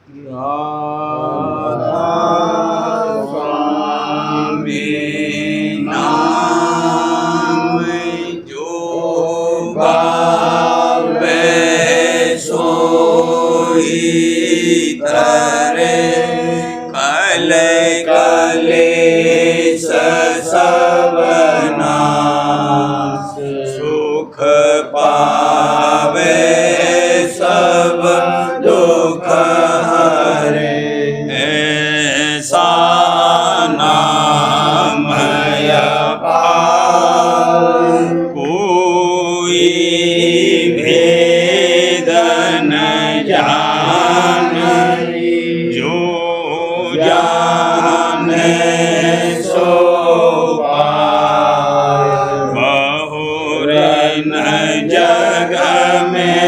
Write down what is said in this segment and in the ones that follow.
राधा स्वामी नाम जो गावे सोई तरे कले कलेश सब नाश सुख पावे सब दुख हरे ऐसा नाम अपार कोई भेद न जाने जो जाने सो पाए बहुर न जग में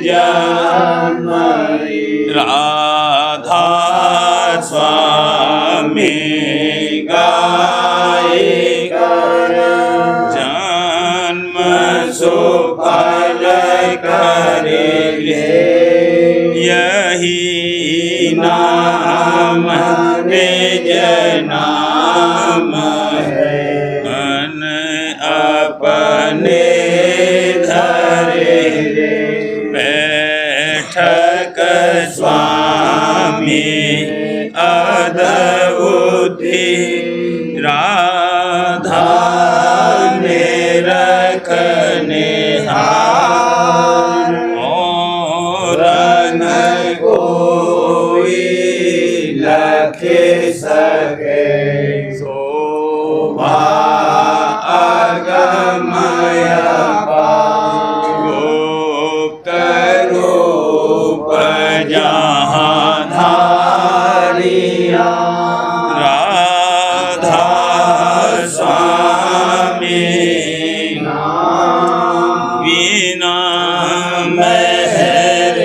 जन्मई राधा स्वामी गाय कर जन्म सुफल करेंगे यही नाम निज नाम है मन अपने धरे बैठक स्वामी अद्भुति राधा ने रखने हार और न कोई लखे सके शोभा अगमय गुप्त रूप जहाँ धारिया राधा स्वामी बिना मेहर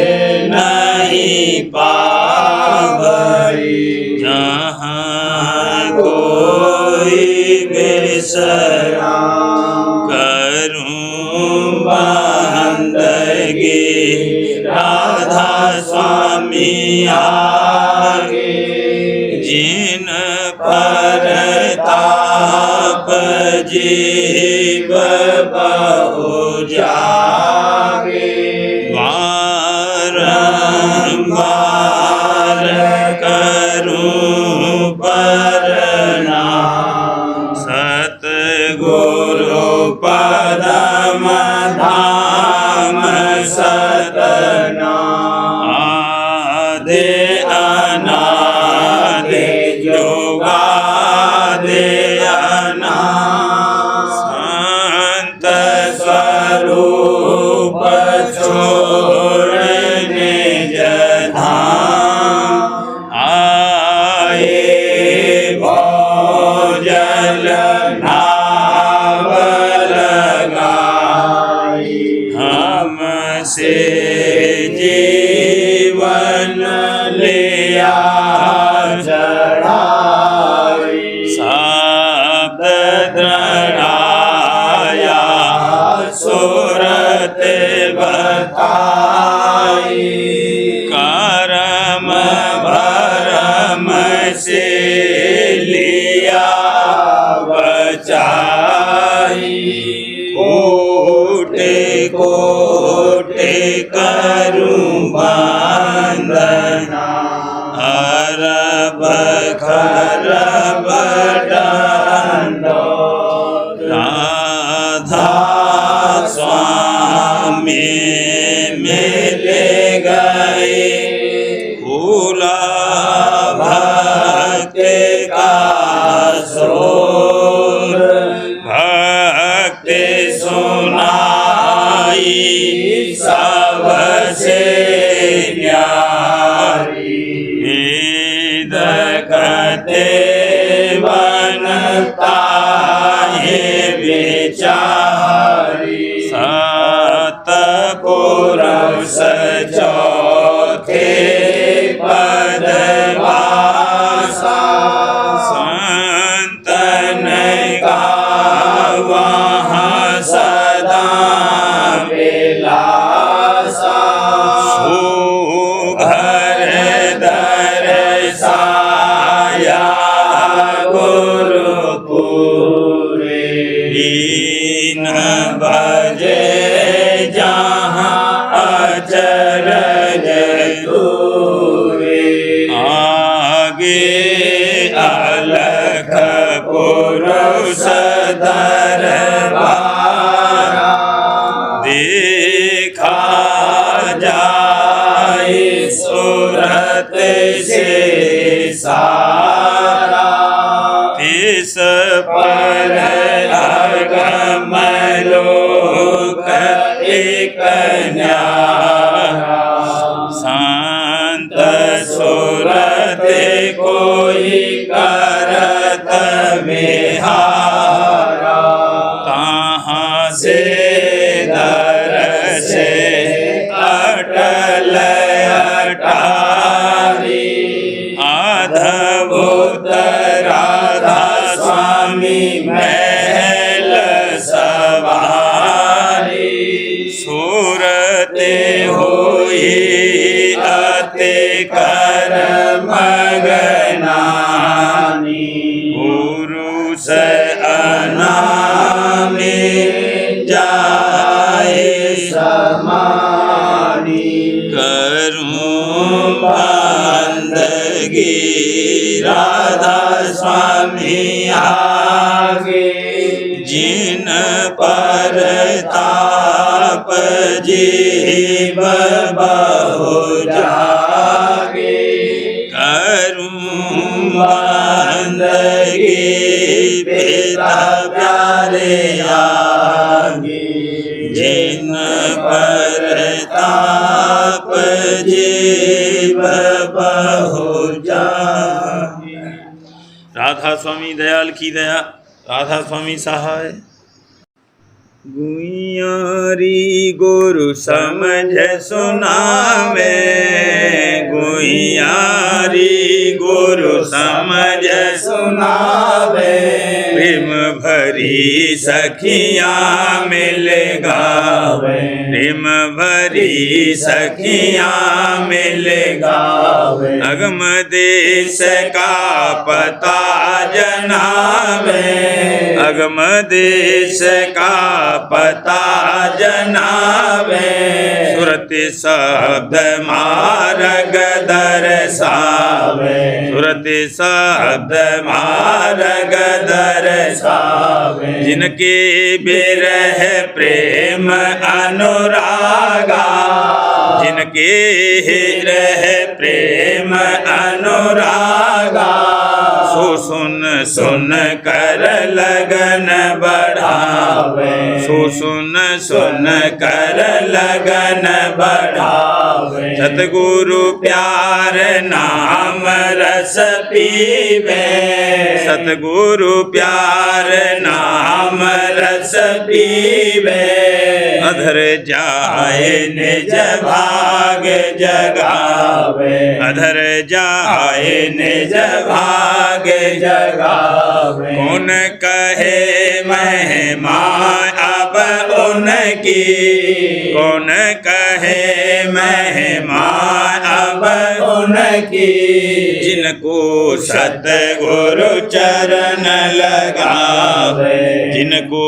नहीं पावई जहाँ कोई बिसरा करूं बंदगी राधा स्वामी आगे जिन पर ताप जीव बहु जागे बारंबार करूं प्रणाम सतगुरु पदम धाम सतनाम आदि अनादि जोगादि अनादि संत स्वरूप छोड़ने जधाम आए भोजल नाव लगाई हमसे जीवन लिया चढ़ाई शब्द दृढ़ाया सूरत बताई करम भरम से लिया बचाई कोटि कोटि करूं वंदना अरब खरब दंडोत राधा स्वामी मिल गए फूला भक्ति का शोर भक्ति सुनाई सबसे तूरे आगे अलख पुरुष दरबारा देखा जाए सूरत से सारा तिस पर अगम लोक एक न्यारा संत सूरत कोई करत विहारा कहाँ से दर्श अटल अटारी अद्भुत राधा स्वामी महल सवारी सूरते होई अति कर्म गनानी गुरु से अनामी जाए समानी करूं बंदगी राधा स्वामी आगे जिन पर ताप जीव बहु जागे करूं बंदगी पिता प्यारे आगे जिन पर ताप जीव बहु जागे। राधा स्वामी दयाल की दया, राधा स्वामी सहाय। गुइयारी गुरु समझ सुनावे, गुइयारी गुरु समझ सुनावे, प्रेम भरी सखियाँ मिल गावे, प्रेम भरी सखियाँ मिल गावे, अगम देश का पता जनावे, अगम देश का पता जनावे, सुरति शब्द मार्ग दर्शावे, सुरति शब्द मार्ग दर्शावे, जिनके बिरह प्रेम अनुरागा, जिनके हिरह प्रेम अनुरागा, सो सुन सुन कर लगन बढ़ावे, सो सुन सुन कर लगन बढ़ावे, सतगुरु प्यार नाम रस पीवे, सतगुरु प्यार नाम रस पीवे, अधर जाए निज भाग जगावे, अधर जाए निज भाग जगावे, कौन कहे महिमा अब उनकी, कौन कहे महिमा अब उनकी, जिनको सतगुरु चरण लगावे, जिनको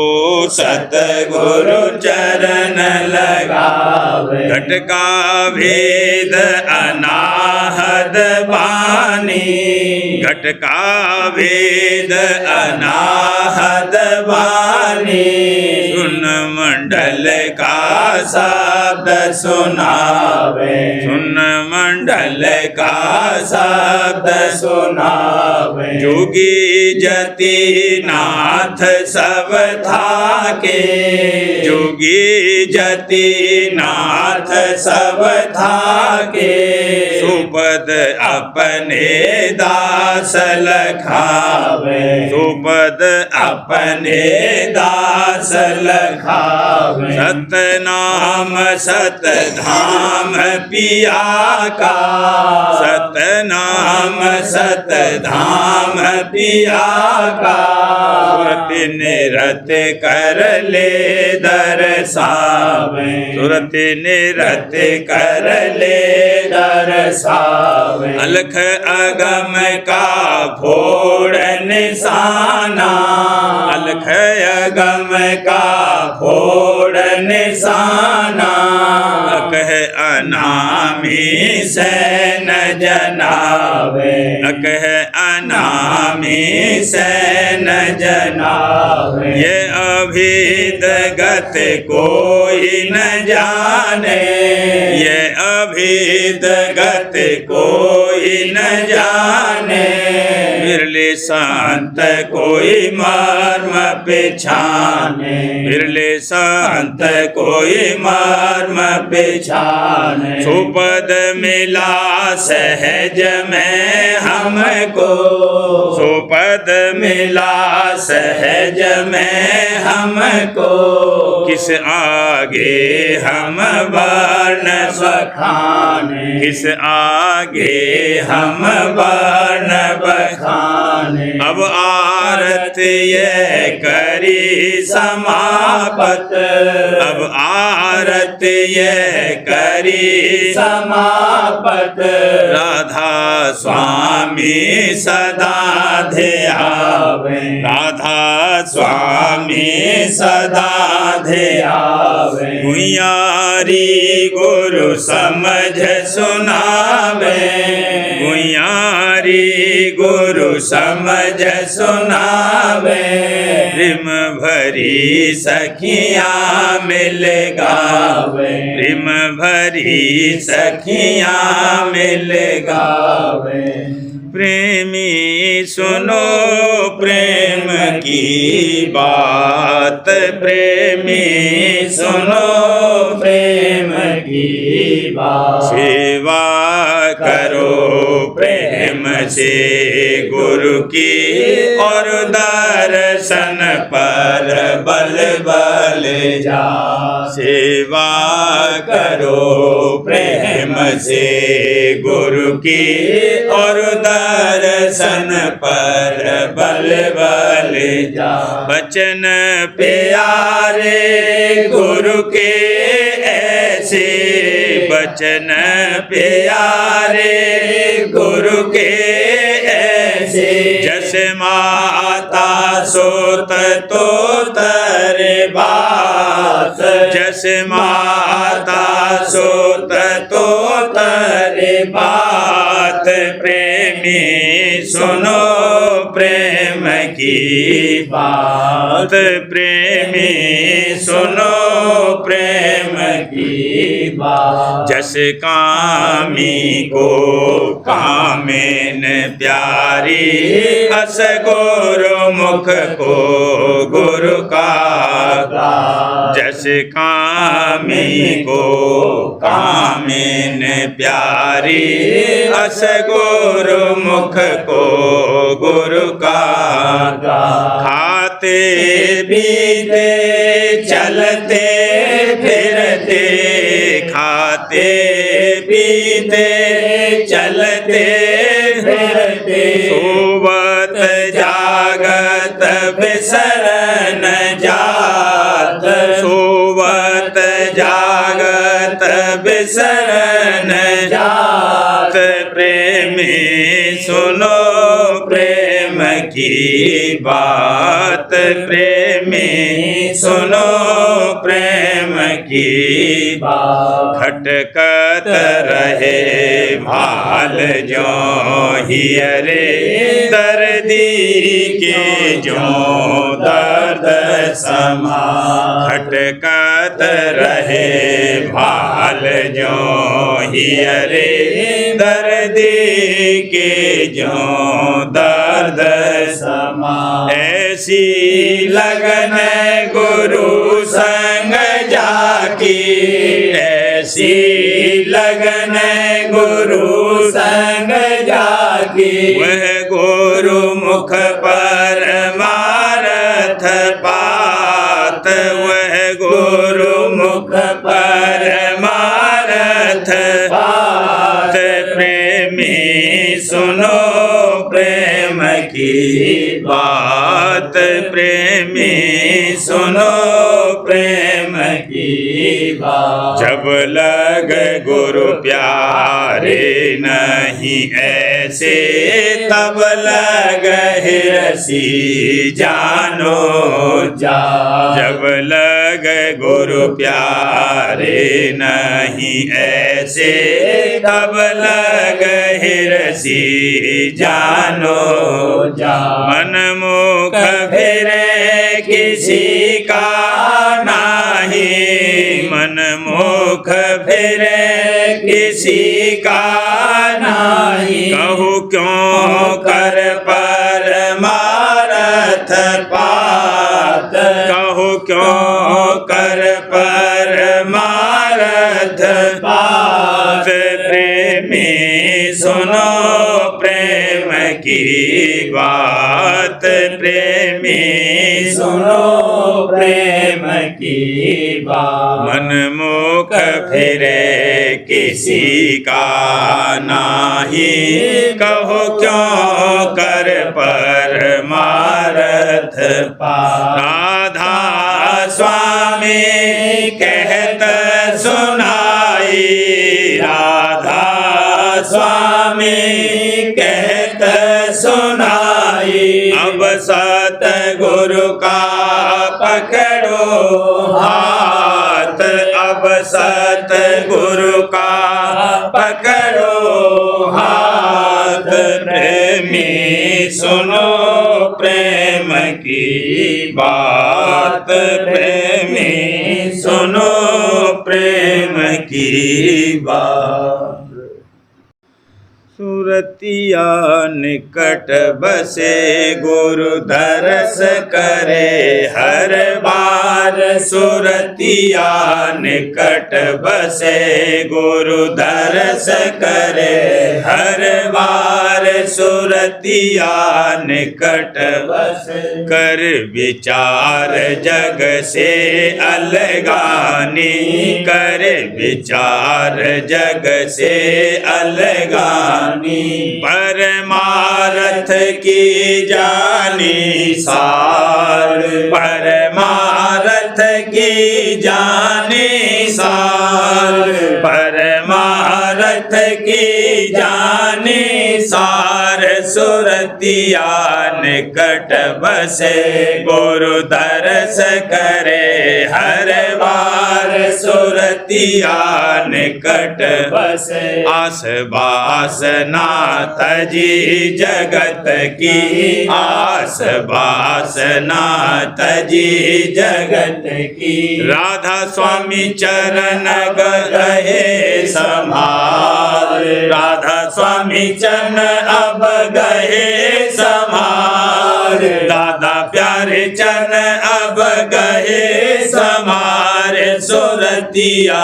सतगुरु चरण लगावे, घट का भेद अनाहद बानी, घट का भेद अनाहद बानी, सुन मंडल का शब्द सुनावे, सुन मंडल का शब्द सुनावे, जोगी जति नाथ सब थाके, जोगी जति नाथ सब थाके, सुपद अपने दास लखावे, सुपद अपने दास लखावे, सतनाम सतधाम पिया का, सतनाम सतधाम पिया का, सुरत निरत कर ले दर्शावे, सुरत निरत कर ले दर्शावे, अलख अगम का फोड़ निशाना, अलख अगम का फोड़ निशाना, कह अनामी से न जनावे, कह अनामी से न जनावे। ये अभिद गत कोई न जाने, ये अभिद गत कोई न जाने। बिरले संत कोई मर्म पिछाने, बिरले संत कोई मर्म पिछाने। सुपद मिला सहज में हमको, सुपद मिला सहज में हमको। किस आगे हम वर्ण बखाने, किस आगे हम वर्ण बखाने। अब आरत ये करी समापत, अब आरत ये करी समापत। राधा स्वामी सदा ध्यावे, राधा स्वामी सदा ध्यावे। गुइयारी गुरु समझ सुनावे, गुइयारी गुरु समझ सुनावे। रिम भरी सखियाँ मिल गावे, रिम भरी सखियाँ मिल गावे। प्रेमी सुनो प्रेम की बात, प्रेमी सुनो प्रेम की बात। सेवा करो प्रेम से गुरु की, और दर्शन पर बल बल जा। सेवा करो प्रेम से गुरु की, और दर्शन पर बल बल जा। बचन प्यारे गुरु के ऐसे, बचन प्यारे गुरु के ऐसे। जस माता सोत तो तेरे बात, जस माता सोत तो तेरे बात। प्रेमी सुनो प्रेम की बात, प्रेमी सुनो प्रेम की बात। जस कामी को कामेन प्यारी, हस गुरु मुख को गुरु का। जस कामी को कामेन प्यारी, हस गुरु मुख को गुरु का। खाते पीते चलते फिरते, खाते पीते चलते फिरते। सोवत जागत बिसरन जात, सोवत जागत बिसरन जात। प्रेमी सुनो प्रेम की बात, प्रेमी सुनो प्रेम की बात। खटकत रहे भाल जो हियरे, दर्दी के जो दर्द समा। खटकत रहे भाल जो हियरे, दर्दी के जो दर्द समा। ऐसी लगन गुरु संग जाकी, ऐसी लगन गुरु संग जाकी। वह गुरु मुख पर मारथ पात, वह गुरु मुख पर मारथ पात। प्रेमी सुनो प्रेम की बात, प्रेमी सुनो प्रेम की बात। जब लग गुरु प्यारे नहीं ऐसे तब लगहि रसी जानो जा जब लग गुरु प्यारे नहीं ऐसे तब लगहि रसी जानो जा मन मुख फिरे किसी का नाही मन मुख फिरे किसी का नाही कहूँ क्यों कर परमारथ पात कहूँ क्यों कर परमारथ पात प्रेमी सुनो प्रेम की बात प्रेमी सुनो प्रेम की बात मन मुख फिरे किसी का नाही कहो क्यों कर परमारथ पात राधा स्वामी कहत सुनाई राधा स्वामी कहत सुनाई अब सतगुरु का पकड़ो हाथ अब सतगुरु का पकड़ो हाथ प्रेमी सुनो प्रेम की बात प्रेमी सुनो प्रेम की बात सुरतिया निकट बसे गुरु दरस करे हर बार सुरतिया निकट बसे गुरु दरस करे हर बार सुरतिया निकट बसे कर विचार जग से अलगानी कर विचार जग से अलगानी परमारथ की जानी सार परमारथ की जानी सार परमारथ की जानी सार सुरतिया निकट बसे गुरु दरस करे हर बार सुरतिया निकट बसे आस बास नाथ जी जगत की आस बास नाथ जी जगत की राधा स्वामी चरण गए संभाल राधा स्वामी चरण अब गए संभाल दादा प्यारे चरण अब गए संभाल सुरतिया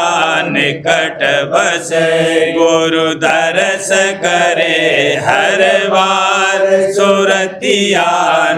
निकट बसे गुरु दरस करे हर बार सुरतिया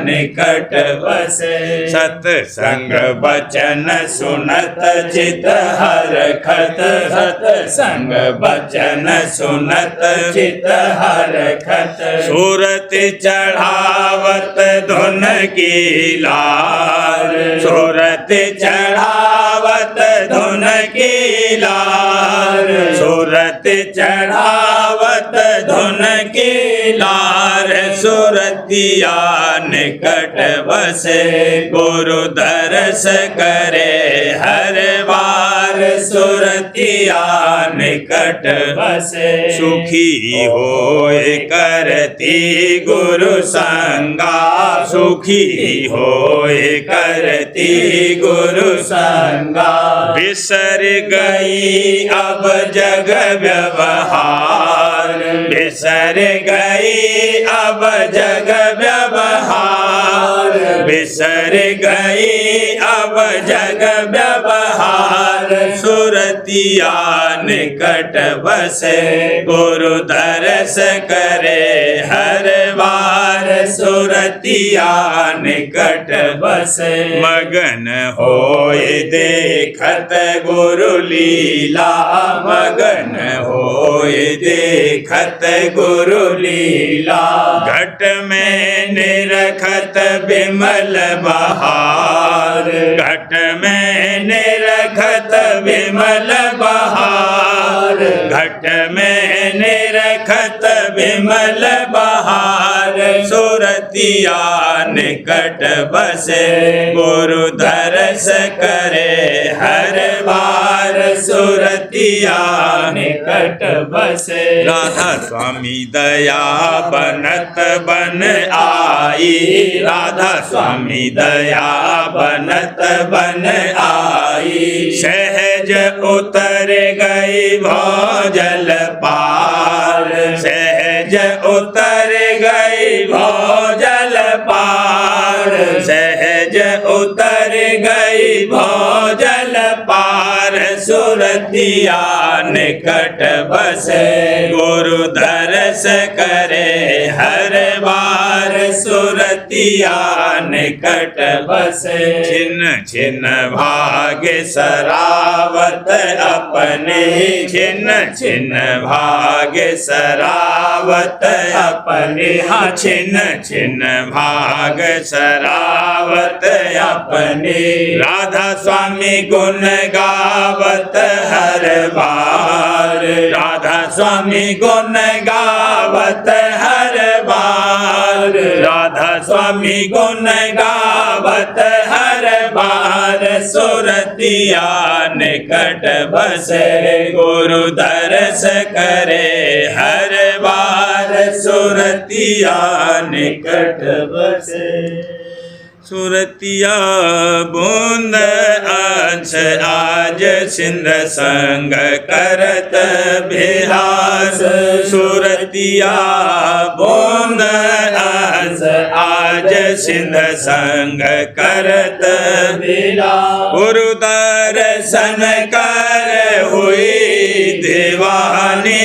निकट बसे सत्संग बचन सुनत चित हरखत सत्संग बचन सुनत चित हरखत सूरत चढ़ावत धुन की लाल सूरत चढ़ावत धुन की लाल सूरत चढ़ावत धुन की लाल सुरतिया निकट बसे गुरु दरस करे हर बार सुरतिया निकट बसे सुखी होए करती गुरु संगा सुखी होए करती गुरु संगा बिसर गई अब जग व्यवहार बिसर गई अब जग व्यवहार बिसर गई अब जग व्यवहार सुरतिया निकट बसे गुरु दरस करे हर बार सुरतिया निकट बसे मगन होए देखत गुरु लीला मगन होए देखत गुरु लीला घट में निरखत बिमल बहार घट में निरखत बिमल बहार घट में निरखत बनत विमल बहार सुरतिया निकट बसे गुरु दरस करे हर बार सुरतिया निकट बसे राधा स्वामी दया बनत बन आई राधा स्वामी दया बनत बन आई सहज उतर गई भौजल पार सहज उतर गई भौजल पार सहज उतर गई भौजल पार सुरतिया निकट बसे गुरु दरस करे हर बार सुरतिया निकट बसे छिन्न छिन्न भाग्य सरावत अपने छिन्न छिन्न भाग्य सरावत अपने हाँ छिन्न छिन्न भाग सरावत अपने राधा स्वामी गुण गावत हर बार राधा स्वामी गुण गावत हर बार राधा स्वामी गुण गावत हर बार सुरतिया निकट बसे गुरु दरस करे हर बार सुरतिया निकट बसे सुरतिया बूंद अंश आज सिंध संग करत बिहास सुरतिया बूंद अंश आज सिंध संग करत बिहास गुरु दर्शन कर हुई दीवानी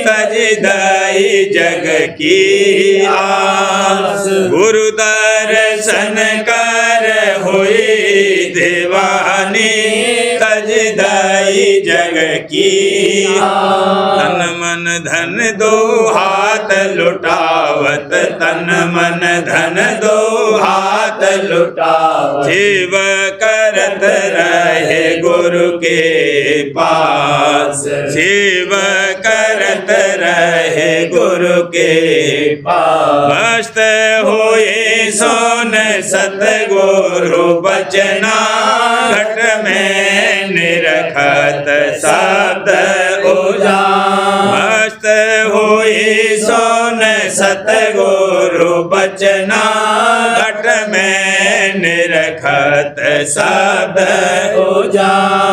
तज दई जग की आस गुरु दर्शन कर हुई दीवानी तज दई जग की तन मन धन दो हाथ लुटावत तन मन धन दो हाथ लुटावत जीव करत रहे गुरु के पास जीव करत रहे गुरु के पास मस्त हुए सोन सतगुरु बचना घट में निरखत शब्द उजा मस्त हुई सोन सतगुरु बचना घट में निरखत शब्द उजा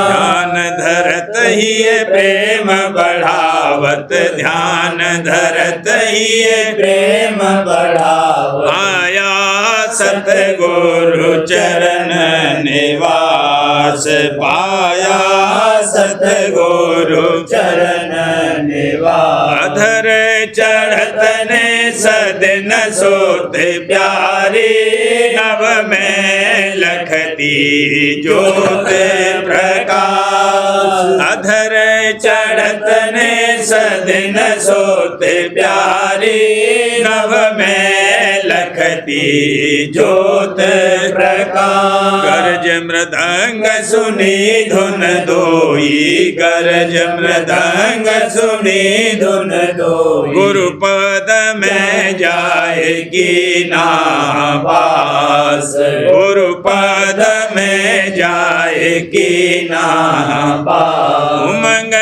ध्यान धरत ही प्रेम बढ़ावत ध्यान धरत ही प्रेम बढ़ावत आया सतगुरु चरण निवास पाया सतगुरु चरण निवास अधर चढ़त ने सदन सोते प्यारी नव में लखती ज्योत प्रकाश अधर चढ़त ने सदन सोते प्यारी नव में लखती ज्योत प्रकाश गरज मृदंग सुनी धुन दोई गरज मृदंग सुनी धुन दोई गुरु पद में जाएगी नाबास गुरु पद में जाएगी नाबास उमंग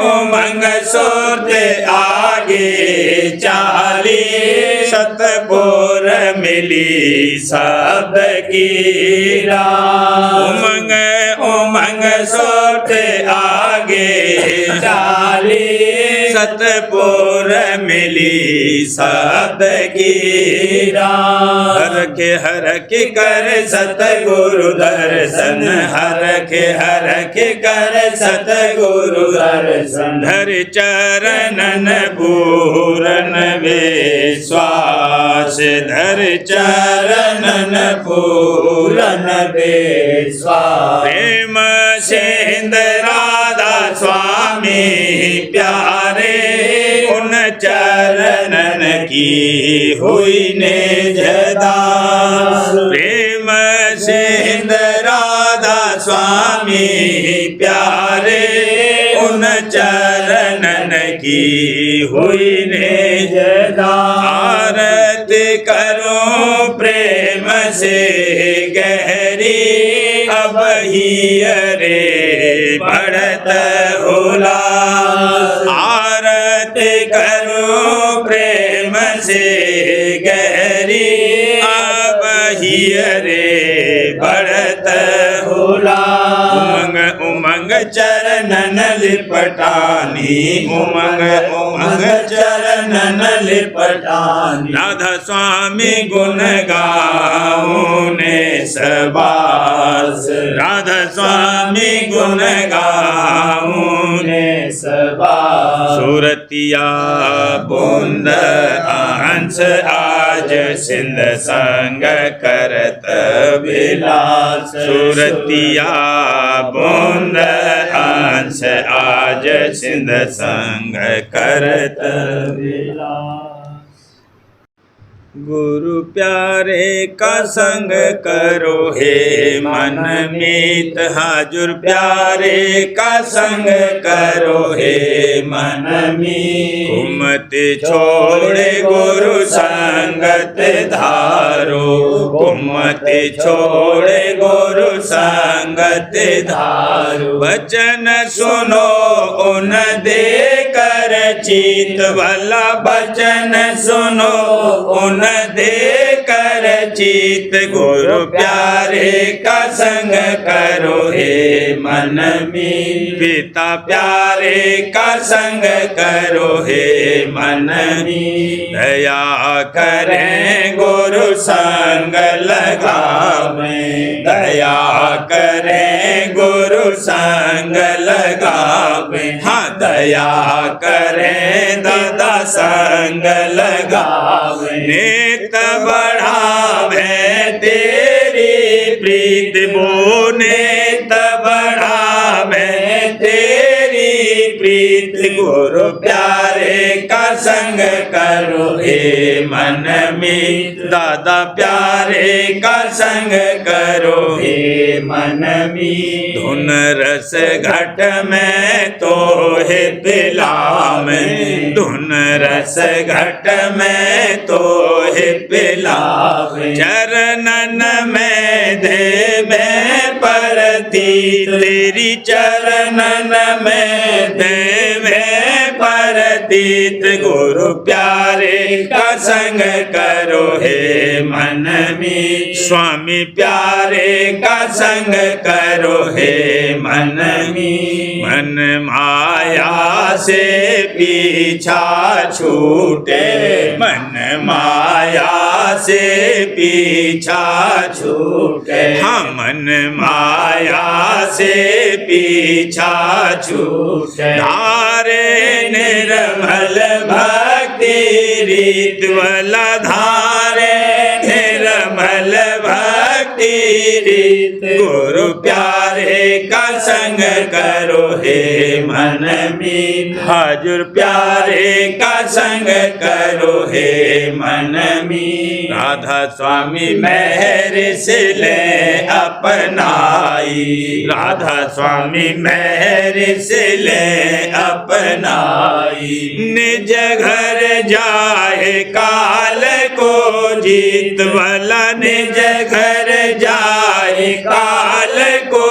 उमंग सोते आगे चाली सतपुर मिली सब की उमंग उमंग सोते आगे चाली सतपुर मिली सब की हर के कर सतगुरु दर्शन हर के कर सतगुरु दर्शन धर चरणन पूरन विश्वास धर चरणन पूरन विश्वास प्रेम सिंध राधा स्वामी प्यारे उन चरणन की हुई ने जदास प्रेम सिंध राधा स्वामी प्यारे उन चरणन की हुई निज आरती करो प्रेम से गहरी अब ही अरे बढ़त उल्लास आरती करो प्रेम से गहरी अब ही अरे बढ़त उल्लास उमंग उमंग चरणन लिपटानी उमंग उमंग चरणन लिपटानी राधा स्वामी गुण गाऊं ने सबास राधा स्वामी गुण गाऊं ने सबास सूरतिया बूंद अंश आज सिंध संग करत विलास सूरतिया बूंद अंश आज सिंध संग करत विलास गुरु प्यारे का संग करो हे मन मीत हाजुर प्यारे का संग करो हे मन मीत कुमति छोड़े गुरु संगत धारो कुमति छोड़े गुरु संगत धारो वचन सुनो उन दे कर चित वाला वचन सुनो उन दे कर चित गुरु प्यारे का संग करो हे मन में पिता प्यारे का संग करो हे मन में दया करें गुरु संग लगावे दया करें गुरु संग लगावे हाँ दया करें दादा संग लगावे नेत बढ़ावे तेरी प्रीत वो नेत बढ़ावे तेरी प्रीत गुरु प्यारे का संग करो हे मन में दादा प्यारे का संग करो हे मन में धुन रस घट में तो है पिलाम धुन रस घट में तो है पिलाम चरणन में दे में परती तेरी चरणन में दे में परतीत गुरु प्यारे का संग करो हे मन में स्वामी प्यारे का संग करो हे मन में मन माया से पीछा छूटे मन माया से पीछा छूटे हाँ मन माया से पीछा छूटे धारे निर्मल भक्ति रीत वाला धारे निर्मल भक्ति रीत गुरु प्यारे का संग करो हे मन में हाजुर प्यारे का संग करो हे मन में राधा स्वामी मेहर से ले अपनाई राधा स्वामी मेहर से ले अपनाई निज घर जाए काल को जीत वाला निज घर जाए काल को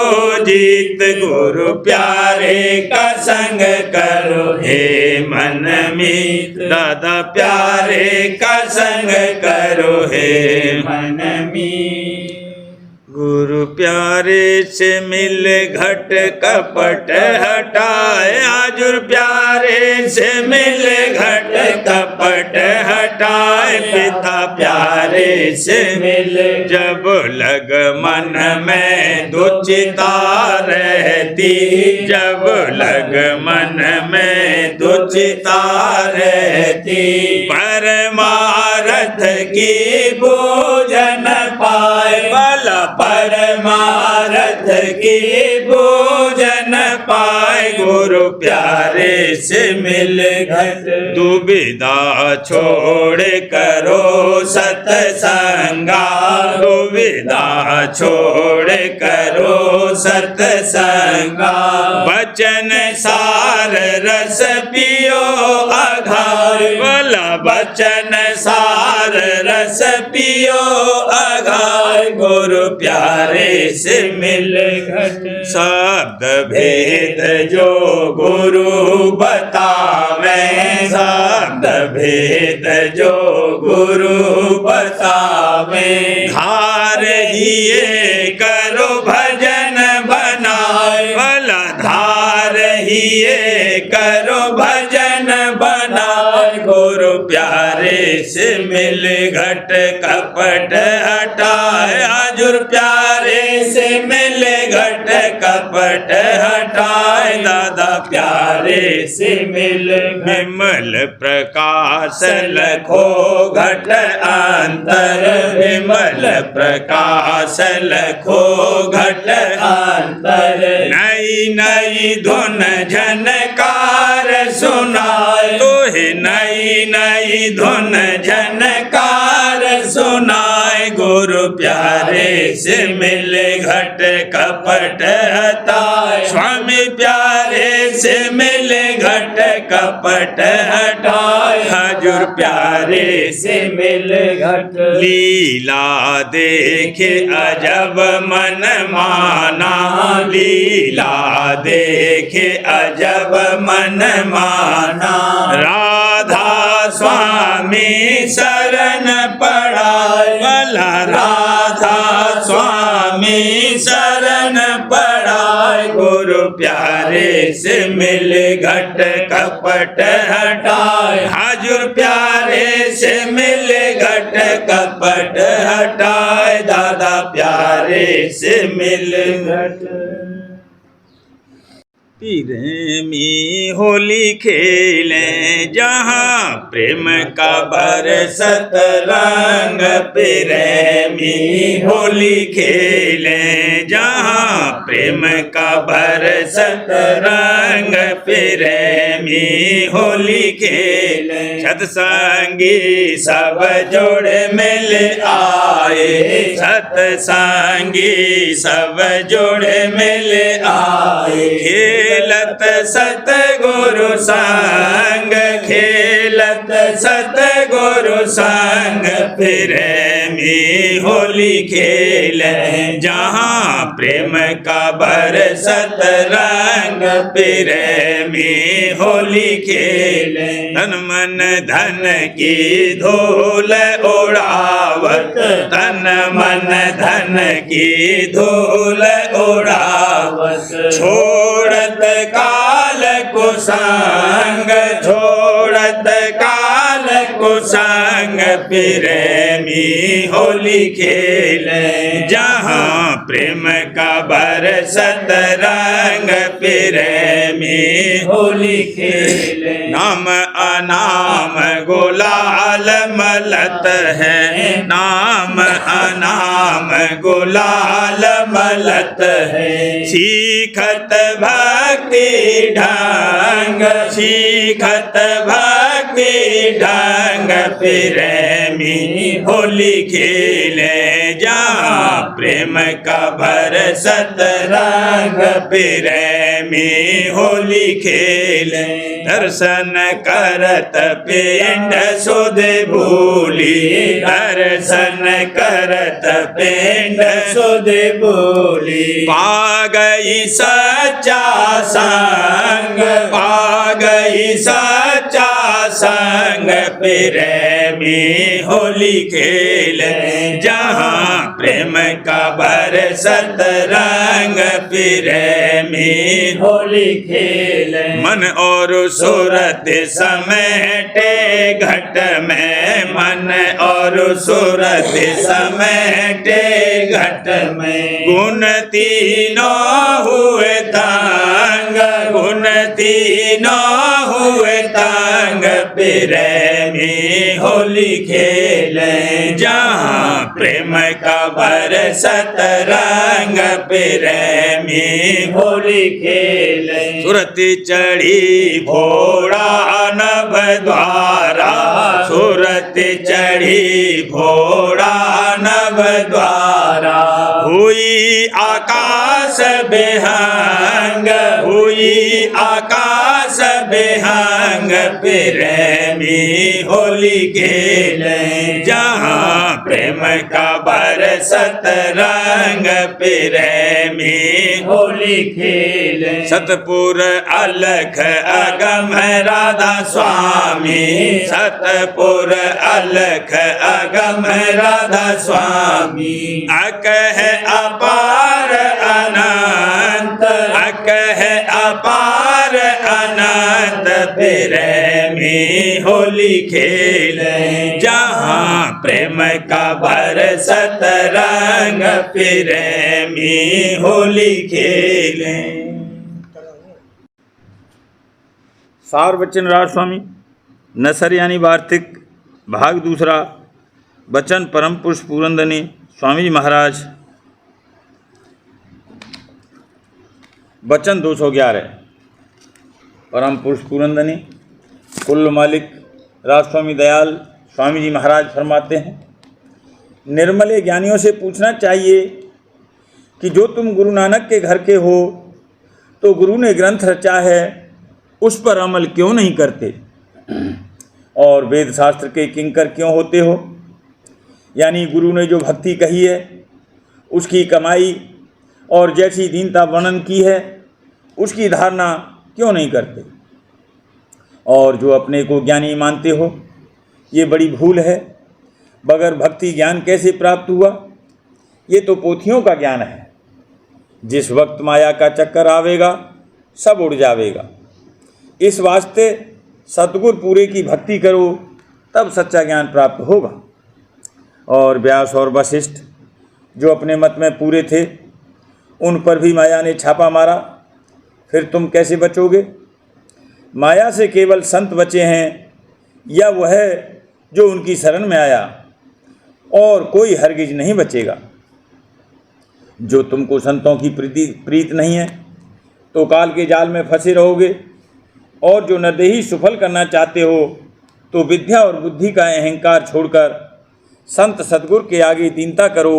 जीत गुरु प्यारे का संग करो हे मन में दादा प्यारे का संग करो हे मन में गुरु प्यारे से मिल घट कपट हटाए हाजुर प्यारे से मिल घट कपट हटाए पिता प्यारे से मिल जब लग मन में दुचिता रहती जब लग मन में दुचिता रहती परमारथ की भोजन पाए बला परमारथ की भोजन पाए गुरु प्यारे से मिल घट दुविधा छोड़ करो सतसंगा दुविधा छोड़ करो सतसंगा वचन सार रस पियो अघाय भला वचन सार रस पियो अघाय गुरु प्यारे से मिल घट शब्द भेद जो गुरु बतावे शब्द भेद जो गुरु बतावे धार हिये करो भजन बनाए भला धार हिये करो भजन बनाए गुरु प्यारे से मिल घट कपट हटाए हजुर प्यारे से मिल घट कपट हटाए दादा प्यारे से मिल विमल प्रकाश लखो घट अंतर विमल प्रकाश लखो घट अंतर नई नई धुन झनकार सुनाए तोहे नई नई धुन झनकार सुनाए गुरु प्यारे से मिल घट कपट हटाए स्वामी प्यारे से मिल घट कपट हटाए हजुर प्यारे से मिल घट लीला देखे अजब मन माना लीला देखे अजब मन माना राधा स्वामी शरण पड़ाए भला राधा स्वामी शरण पड़ाए गुरु प्यारे से मिल घट कपट हटाए हजुर प्यारे से मिल घट कपट हटाए दादा प्यारे से मिल घट प्रेमी होली खेले जहाँ प्रेम का बरसत रंग प्रेमी होली खेले जहाँ प्रेम का बरसत रंग प्रेमी होली खेले सत्संगी सब जोड़ मिल आए सत्संगी सब जोड़ मिल आए खेलत सतगुरु संग खेलत सतगुरु संग प्रेमी होली खेले जहाँ प्रेम का बरसत रंग प्रेमी होली खेले तन मन धन की धूल उड़ावत तन मन धन की धूल उड़ावत छोड़त काल कुसंग छोड़त काल कुसंग प्रेमी होली खेले जहाँ प्रेम का बरसत रंग प्रेमी होली खेले नाम अनाम गुलाल मलत है नाम अनाम गुलाल मलत है सीखत भक्ति ढंग सीखत भक्ति ढंग प्रेमी होली खेले जहाँ प्रेम का बरसत रंग प्रेमी होली खेले दर्शन करत पिंड सुध भूली दर्शन करत पिंड सुध भूली पा गई सच्चा संग पा गई सच्चा संग प्रेमी होली खेले जहाँ प्रेम का बरसत रंग प्रेमी होली खेले मन और सूरत समेटे घट में मन और सूरत समेटे घट में गुण तीनों हुए तांग गुण तीनों हुए तांग प्रेमी में होली खेले, जहाँ प्रेम का बरसत रंग प्रेमी होली खेले। सुरति चढ़ी भोड़ा नभ द्वारा, सुरति चढ़ी भोड़ा नभ द्वारा, हुई आकाश बेहंग, हुई आकाश बेहंग प्रेमी होली खेले, जहाँ प्रेम का बरसत रंग प्रेमी होली खेले। सतपुर अलख अगम राधा स्वामी, सतपुर अलख अगम राधा स्वामी, अकह अपार अनंत, अकह अपार अनंत प्रेमी होली खेले, जहाँ प्रेम का बरसत रंग प्रेमी होली खेले। सार बच्चन राज स्वामी नसर यानी वार्तिक भाग दूसरा, बचन परम पुरुष पूरनदनी स्वामी जी महाराज, बचन 211। परम पुरुष पूरनदनी कुल मालिक राज स्वामी दयाल स्वामी जी महाराज फरमाते हैं, निर्मले ज्ञानियों से पूछना चाहिए कि जो तुम गुरु नानक के घर के हो तो गुरु ने ग्रंथ रचा है, उस पर अमल क्यों नहीं करते, और वेद शास्त्र के किंकर क्यों होते हो। यानी गुरु ने जो भक्ति कही है उसकी कमाई और जैसी दीनता वर्णन की है उसकी धारणा क्यों नहीं करते, और जो अपने को ज्ञानी मानते हो ये बड़ी भूल है। बगैर भक्ति ज्ञान कैसे प्राप्त हुआ, ये तो पोथियों का ज्ञान है। जिस वक्त माया का चक्कर आवेगा सब उड़ जावेगा। इस वास्ते सतगुरु पूरे की भक्ति करो, तब सच्चा ज्ञान प्राप्त होगा। और व्यास और वशिष्ठ जो अपने मत में पूरे थे, उन पर भी माया ने छापा मारा, फिर तुम कैसे बचोगे। माया से केवल संत बचे हैं, या वह जो उनकी शरण में आया, और कोई हरगिज नहीं बचेगा। जो तुमको संतों की प्रीत नहीं है तो काल के जाल में फंसे रहोगे, और जो नदेही सुफल करना चाहते हो तो विद्या और बुद्धि का अहंकार छोड़कर संत सद्गुरु के आगे दीनता करो।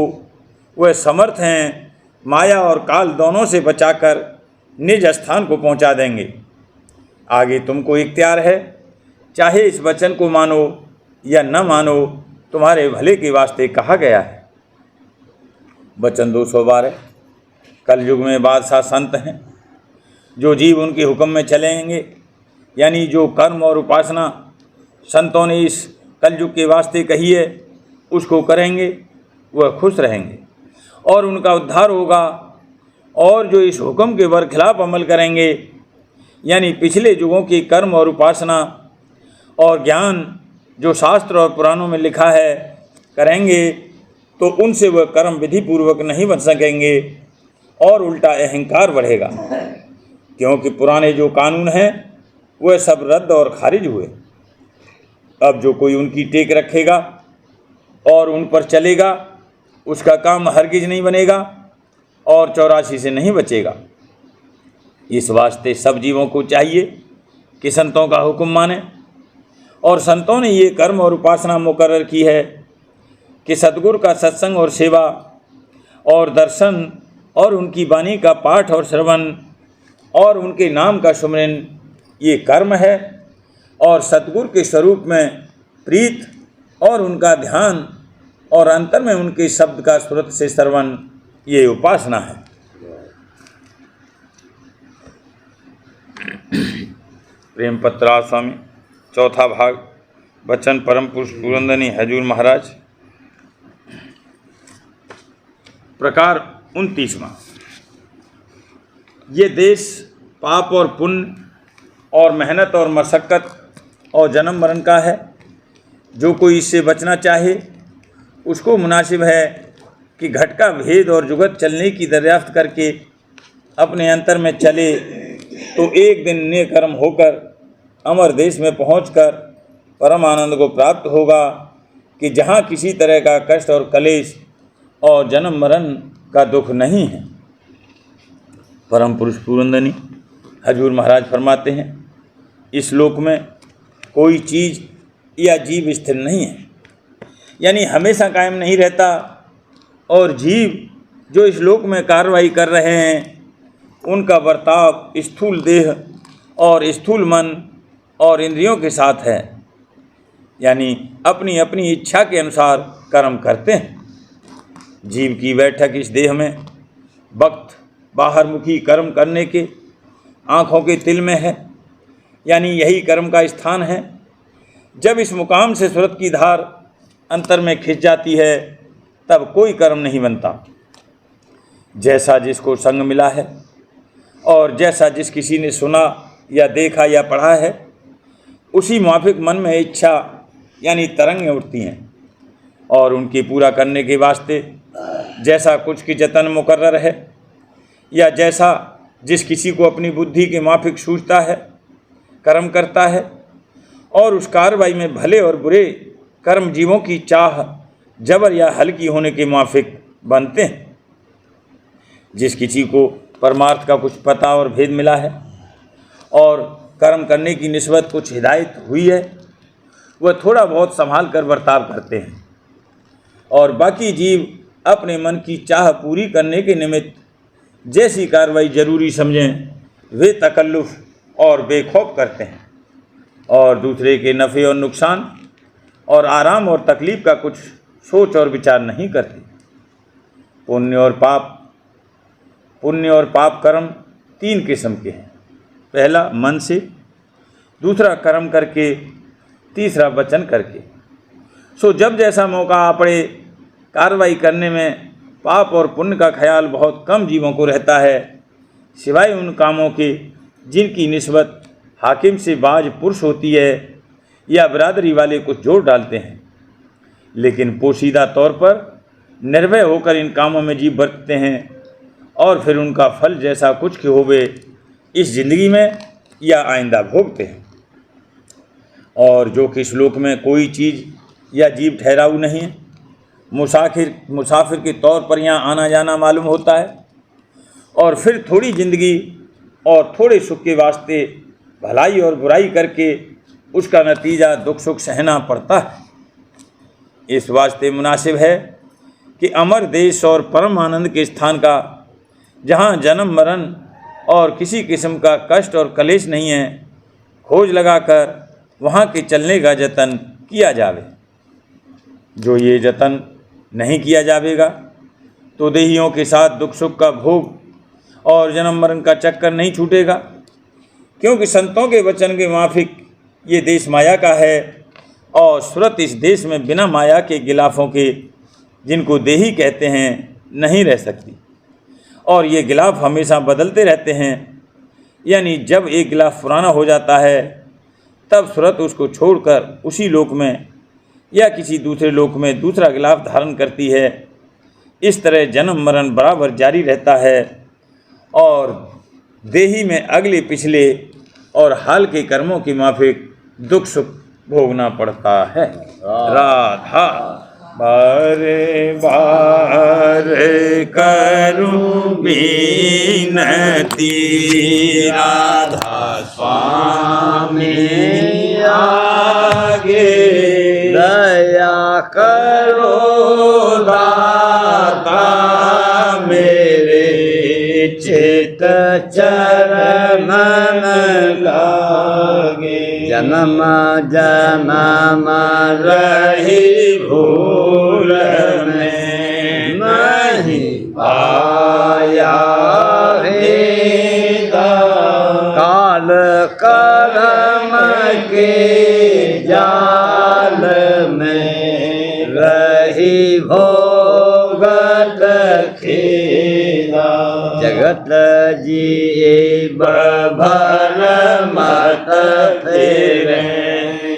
वह समर्थ हैं, माया और काल दोनों से बचाकर निज स्थान को पहुंचा देंगे। आगे तुमको इख्तियार है, चाहे इस वचन को मानो या न मानो, तुम्हारे भले के वास्ते कहा गया है। वचन 212। कलयुग में बादशाह संत हैं, जो जीव उनके हुक्म में चलेंगे, यानी जो कर्म और उपासना संतों ने इस कलयुग के वास्ते कही है उसको करेंगे, वह खुश रहेंगे और उनका उद्धार होगा। और जो इस हुक्म के बरखिलाफ अमल करेंगे, यानी पिछले युगों की कर्म और उपासना और ज्ञान जो शास्त्र और पुराणों में लिखा है करेंगे, तो उनसे वह कर्म विधि पूर्वक नहीं बन सकेंगे और उल्टा अहंकार बढ़ेगा। क्योंकि पुराने जो कानून हैं वह सब रद्द और खारिज हुए। अब जो कोई उनकी टेक रखेगा और उन पर चलेगा, उसका काम हरगिज नहीं बनेगा और 84 से नहीं बचेगा। इस वास्ते सब जीवों को चाहिए कि संतों का हुक्म माने, और संतों ने ये कर्म और उपासना मुकर्रर की है कि सद्गुरु का सत्संग और सेवा और दर्शन और उनकी वाणी का पाठ और श्रवण और उनके नाम का सुमरन ये कर्म है, और सद्गुरु के स्वरूप में प्रीत और उनका ध्यान और अंतर में उनके शब्द का सुरत से श्रवण ये उपासना है। प्रेम पत्रा स्वामी चौथा भाग, वचन परम पुरुष पूरनदनी हजूर महाराज, प्रकार 29वां। ये देश पाप और पुण्य और मेहनत और मशक्क़त और जन्म मरण का है। जो कोई इससे बचना चाहे उसको मुनासिब है कि घट का भेद और जुगत चलने की दरियाफ्त करके अपने अंतर में चले, तो एक दिन नेक कर्म होकर अमर देश में पहुंचकर परम आनंद को प्राप्त होगा कि जहाँ किसी तरह का कष्ट और कलेश और जन्म मरण का दुख नहीं है। परम पुरुष पुरंदनी हजूर महाराज फरमाते हैं, इस लोक में कोई चीज़ या जीव स्थिर नहीं है, यानी हमेशा कायम नहीं रहता। और जीव जो इस लोक में कार्रवाई कर रहे हैं उनका बर्ताव स्थूल देह और स्थूल मन और इंद्रियों के साथ है, यानी अपनी अपनी इच्छा के अनुसार कर्म करते हैं। जीव की बैठक इस देह में वक्त बाहरमुखी कर्म करने के आँखों के तिल में है, यानी यही कर्म का स्थान है। जब इस मुकाम से सुरत की धार अंतर में खिंच जाती है तब कोई कर्म नहीं बनता। जैसा जिसको संग मिला है और जैसा जिस किसी ने सुना या देखा या पढ़ा है, उसी माफिक मन में इच्छा यानी तरंगें उठती हैं और उनकी पूरा करने के वास्ते जैसा कुछ की जतन मुकर्रर है या जैसा जिस किसी को अपनी बुद्धि के माफिक सूझता है कर्म करता है, और उस कार्रवाई में भले और बुरे कर्म जीवों की चाह जबर या हल्की होने के माफिक बनते हैं। जिस किसी को परमार्थ का कुछ पता और भेद मिला है और कर्म करने की निस्बत कुछ हिदायत हुई है, वह थोड़ा बहुत संभाल कर बर्ताव करते हैं, और बाकी जीव अपने मन की चाह पूरी करने के निमित्त जैसी कार्रवाई जरूरी समझें वे तकल्लुफ़ और बेखौफ करते हैं, और दूसरे के नफ़े और नुकसान और आराम और तकलीफ़ का कुछ सोच और विचार नहीं करते। पुण्य और पाप कर्म 3 किस्म के हैं। पहला मन से, दूसरा कर्म करके, तीसरा वचन करके। सो जब जैसा मौका आ पड़े कार्रवाई करने में पाप और पुण्य का ख्याल बहुत कम जीवों को रहता है, सिवाय उन कामों के जिनकी निस्बत हाकिम से बाज पुरुष होती है या बरादरी वाले कुछ जोड़ डालते हैं। लेकिन पोशीदा तौर पर निर्भय होकर इन कामों में जीव बरतते हैं और फिर उनका फल जैसा कुछ कि होवे इस जिंदगी में या आइंदा भोगते हैं। और जो कि इस लोक में कोई चीज़ या जीव ठहराऊ नहीं है, मुसाफिर के तौर पर यहाँ आना जाना मालूम होता है, और फिर थोड़ी ज़िंदगी और थोड़े सुख के वास्ते भलाई और बुराई करके उसका नतीजा दुख सुख सहना पड़ता है। इस वास्ते मुनासिब है कि अमर देश और परम आनंद के स्थान का, जहाँ जन्म मरण और किसी किस्म का कष्ट और कलेश नहीं है, खोज लगाकर वहाँ के चलने का जतन किया जावे। जो ये जतन नहीं किया जावेगा तो देहियों के साथ दुख सुख का भोग और जन्म मरण का चक्कर नहीं छूटेगा, क्योंकि संतों के वचन के माफिक ये देश माया का है और सुरत इस देश में बिना माया के गिलाफों के, जिनको देही कहते हैं, नहीं रह सकती। और ये गिलाफ हमेशा बदलते रहते हैं, यानी जब एक गिलाफ पुराना हो जाता है तब सुरत उसको छोड़कर उसी लोक में या किसी दूसरे लोक में दूसरा गिलाफ धारण करती है। इस तरह जन्म मरण बराबर जारी रहता है और देही में अगले पिछले और हाल के कर्मों के माफिक दुख सुख भोगना पड़ता है। राधा बारे बारे करूं विनती, राधा स्वामी आगे दया करो दाता मेरे, चित चरणन लागे। जन्म जन्म रही भूल में नहीं पाया भेदा, काल कर्म के जाल में रही भोगत खेदा। जगत जी भर मत फेरे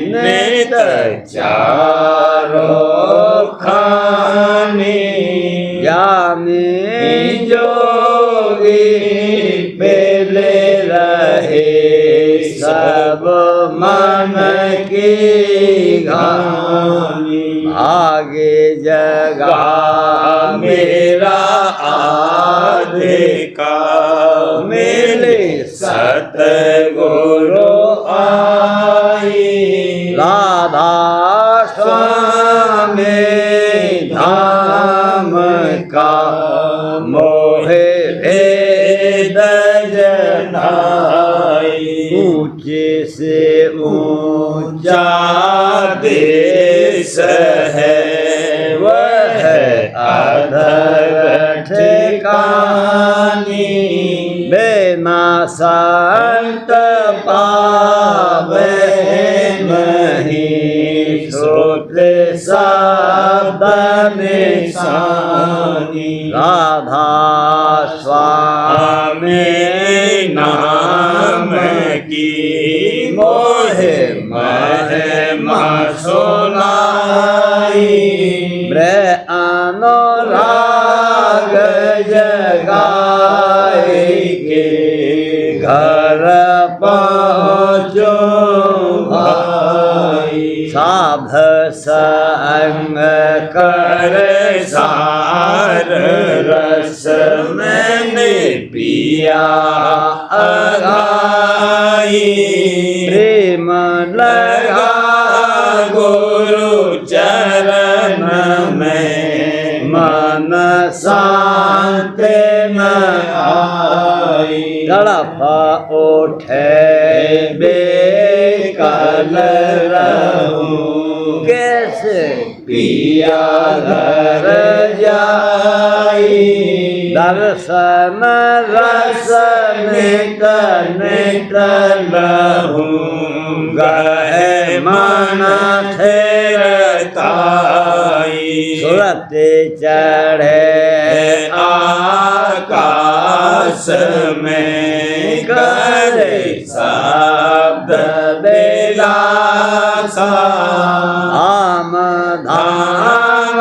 नित चारो खानी, जामी जोगी पेले रहे सब मन की धानी आगे जगा मेरा आधे का मेले सतगुरु आई राधा स्वामी धाम का मोहे भेद जनाई ऊंचे से ऊंचा देश है वह अधर ठिकानी बिना संत पावे नहीं श्रोते शब्द निशानी राधा स्वामी नाम की मोहे महिमा सुनाई अनुराग जगाए के घर पहुँचो भाई साध संग कर सार रस मैंने पिया अगाई प्रेम लगा गुरु चरण में मन शांत न आई तड़प उठे बेकल रहूं कैसे पिया घर जाई दर्शन रस नित नित लहूं गए मन ठेरताई सुरत चढ़े आकाश में करे शब्द दिलासा आम धाम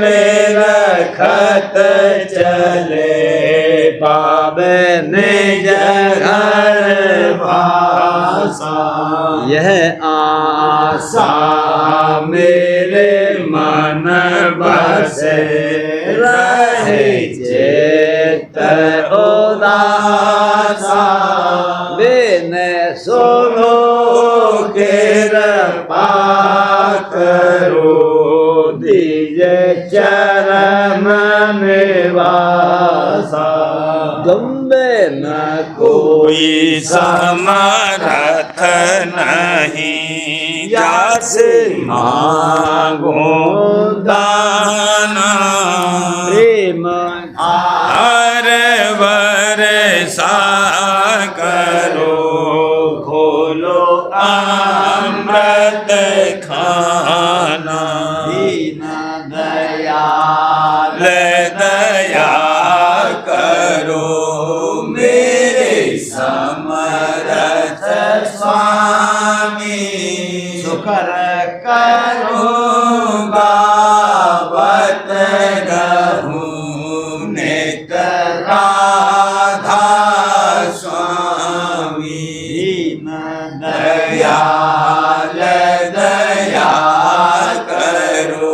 में रखत चले पावे निज घर भाषा यह आशा मेरे मन बसे रहे चेत उदासा बिन सुनो कृपा करो दिज चरण निवासा गंबे न कोई समर्थ नहीं जासे मांगो दाना प्रेम हर वर्षा करो खोलो अमृत खाना दीन दयाल दया करो मेरे समर्थ स्वामी शुक्र करूँगा बत रहूं नित राधा स्वामी दीन दयाल दया करो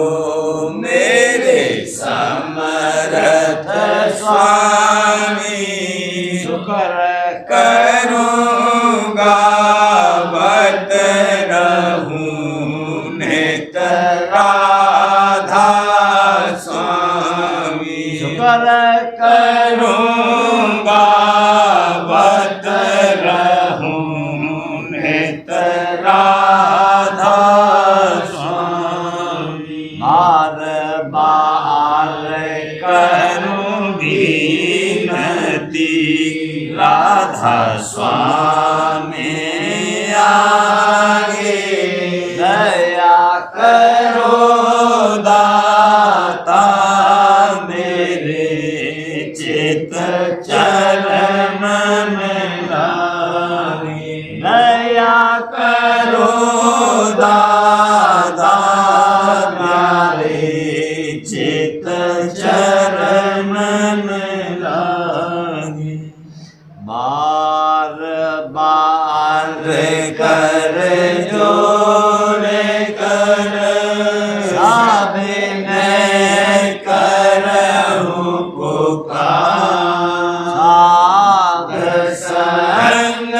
मेरे समर्थ स्वामी शुक्र करूँगा बत रहूं नित राधा स्वामी शुक्र करूँगा बत रहूं नित राधा स्वामी बार बार करूँ विनती राधा स्वामी आगे दया करो दाता मेरे चित चरण में लागे दया करो दाता मेरे चित चरण में लागे बार बार अभिनय करहु पुकार संग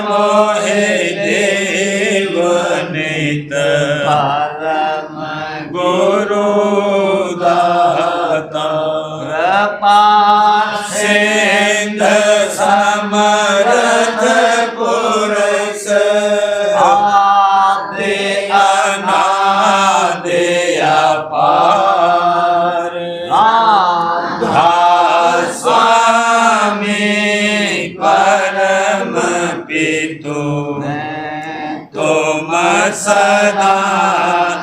मोहे देव नित परम गुरु दाता कृपा सिंध समर्थ पुरुष आदि अनादि अपार राधा स्वामी परम पितु तुम सदा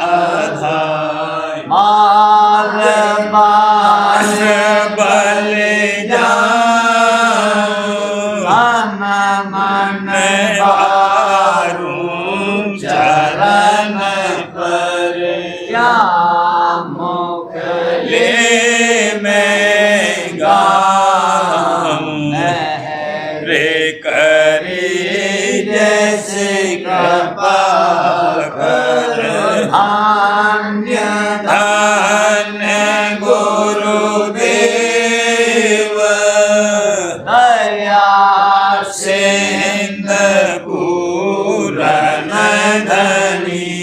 आधार मार बार बल जान मन बारूं चरण पर या मुख ले मैं गाऊं रे करे जैसे कृपा कर धान्य धन्य गुरुदेव दया सिंध पूरन धनी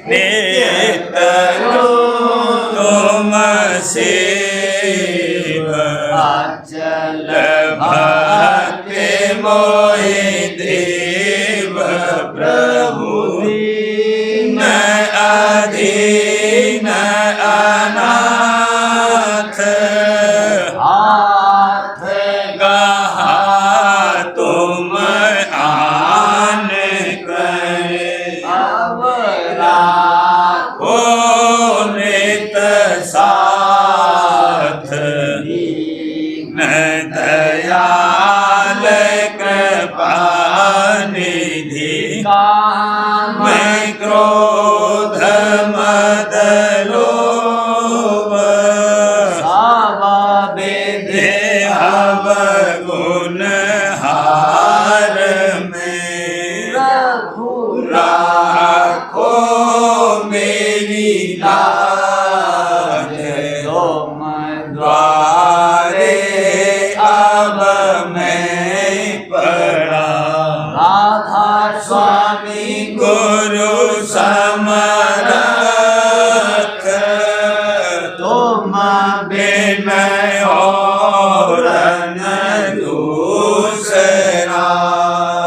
नित तुम सेव अचल भक्ति मोहि देव प्रभु दीन अधीन अनाथ हाथ गहा तुम आन कर अवरा हो नित साथ न दयाल कृपा निधि काम क्रोध मद लोभ सब विधि अवगुण हार में प्रभु राखो मेरी लाज तुम द्वारे अब मैं पड़ा राधा स्वामी गुरु समरथ तुम बिन और न दूसरा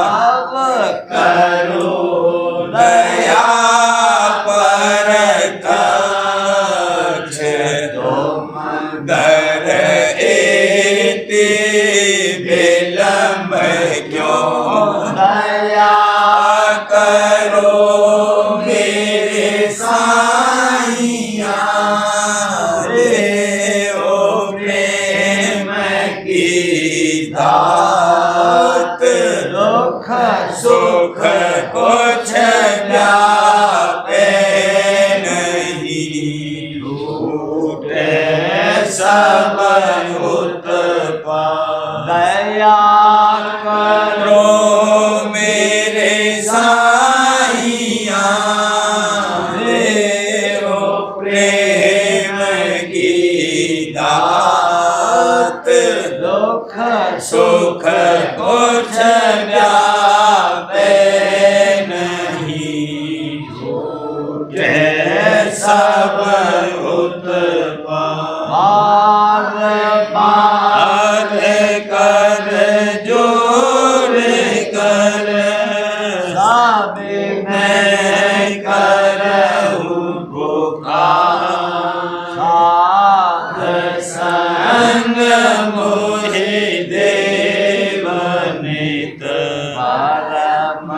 अब करो दया पर कछ तुम दर एति विलंब क्यों दया करो मेरे साईया रे ओ प्रेम की दात दुख सुख कुछ व्यापे नहीं टूटे सब उत्पाद दया करो मेरे साईया रे ओ प्रेम की दात दुख सुख कुछ व्यापे नहीं टूटे सब उत्पाद बार कर जोर कर मैं करहूं पुकार संग मोहि देव नित परम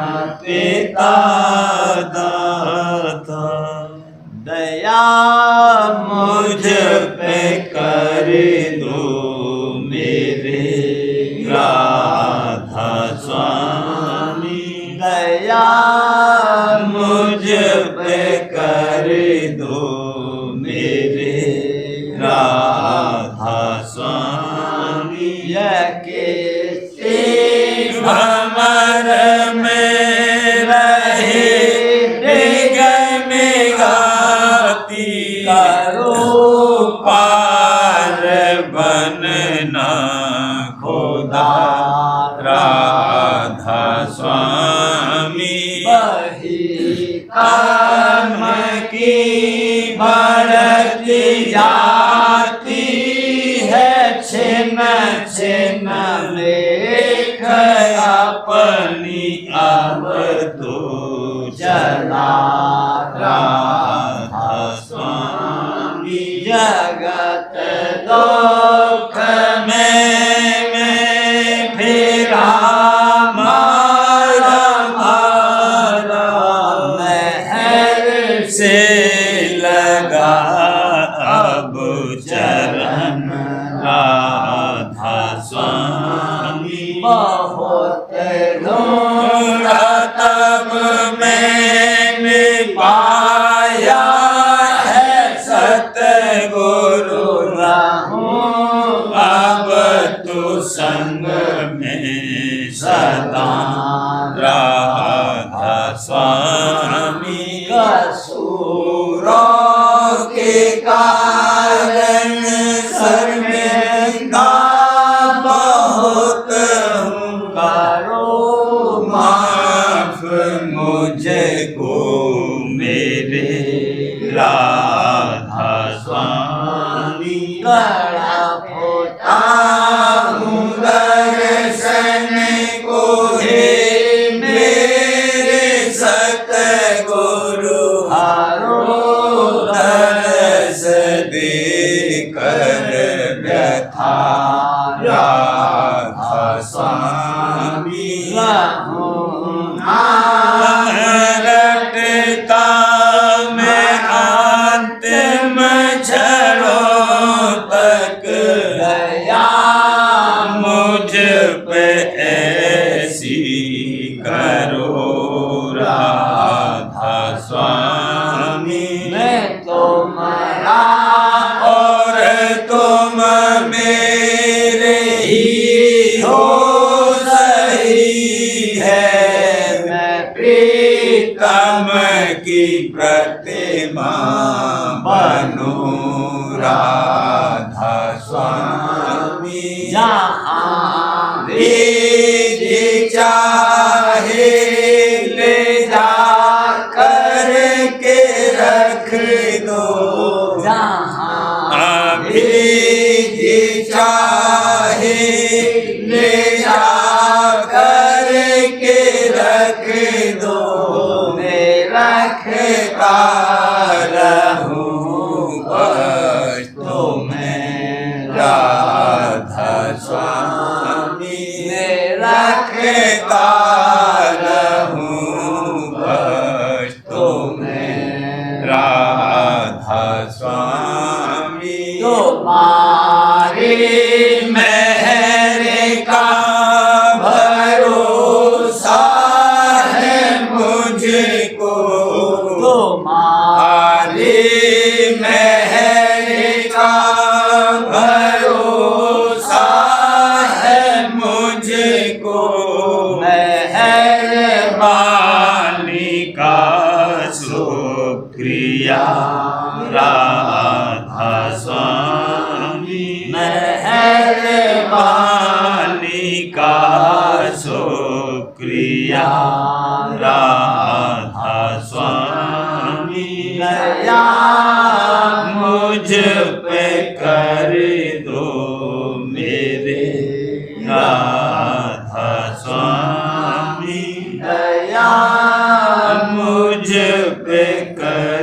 पिता दाता दया मुझ पे कर दो मेरे राधा स्वामी दया मुझ पे कर दो मेरे राधा स्वामी के भमर में रहे निगम बढ़ती जाती है छिन छिन लेख अपनी अब तो चला राधा स्वामी जगत दुख में फिरा मारा महर से लगा अब चरण राधा स्वामी बहुत ढूंढा तब मैंने पाया है सतगुरु रहूं अब तो संग में सदा राधा स्वामी कसूरों के कारण शर्मिंदा बहुत हूँ करो माफ मुझको मेरे राधा स्वामी गड़ा फोटा हूँ दर्शन को हे मेरे सतगुरु हारो दर्श दे कर व्यथा राधा स्वामी रटता मैं अंतिम क्षणों तक दया मुझ पे ऐसी करो राधा स्वामी मैं तो मरा और तुम मेरे ही हो सही है मैं प्रीतम की प्रतिमा बनूं राधा स्वामी जहाँ जी चाहे ले जा कर के रख दो जहाँ जी चाहे ले जा कर के रख दो मैं रखता रहूं बस तुम्हें राधा स्वामी मैं रखता रहूं बस तुम्हें राधा स्वामी तुम्हारी मेहर का भरोसा है मुझको तुम्हारी मेहर का भरोसा है मुझको मेहरबानी का शुक्रिया राधा स्वामी मेहरबानी का शुक्रिया राधा स्वामी दया मुझ पे कर दो मेरे राधा स्वामी दया मुझ पे कर